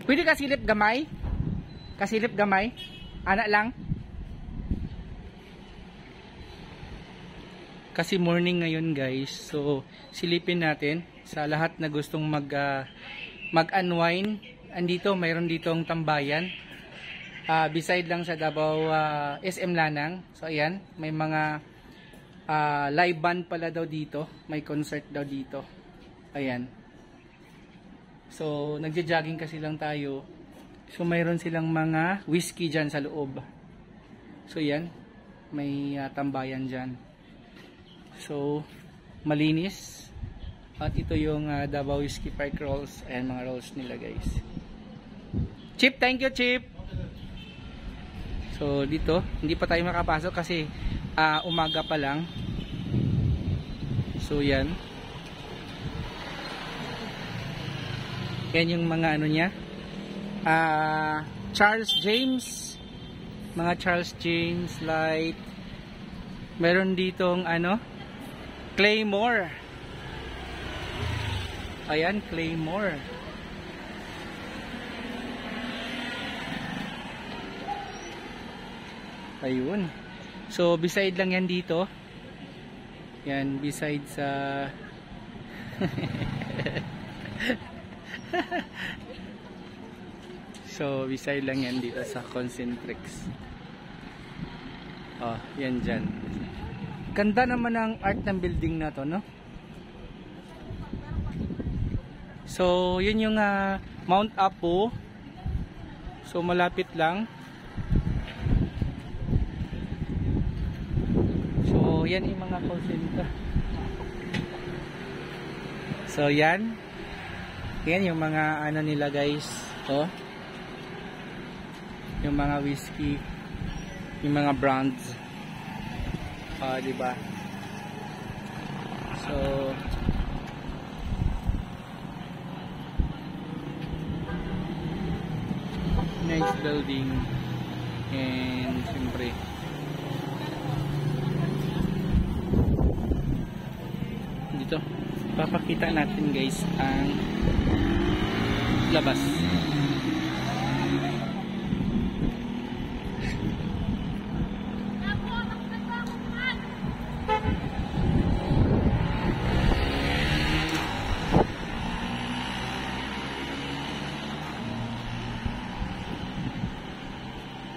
Pwede kasilip gamay? Kasilip gamay? Anak lang? Kasi morning ngayon guys. So, silipin natin sa lahat na gustong mag-unwind. Andito, mayroon ditong tambayan. Beside lang sa Davao SM Lanang. So, ayan. May mga live band pala daw dito. May concert daw dito. Ayan. So, nagja-jogging kasi lang tayo. So, mayroon silang mga whiskey dyan sa loob. So, yan. May tambayan dyan. So, malinis. At ito yung Davao Whiskey Park rolls. Ayan, mga rolls nila guys. Chip, thank you Chip! So, dito, hindi pa tayo makapasok kasi umaga pa lang. So, yan. Yan yung mga ano niya. Charles James. Mga Charles James light. Meron ditong ano, Claymore. Ayan, Claymore. Ayun. So, beside lang yan dito. Yan, beside sa so, beside lang yan dito sa Concentrix. Oh, yan dyan. Ganda naman ang art ng building na to, no? So, yun yung Mount Apo. So, malapit lang. So, yan yung mga Concentrix. So, yan. Yan yung mga ano nila guys. Oh. Yung mga whiskey, yung mga brands. Diba? So, nice building. And siyempre dito papakita natin guys ang labas.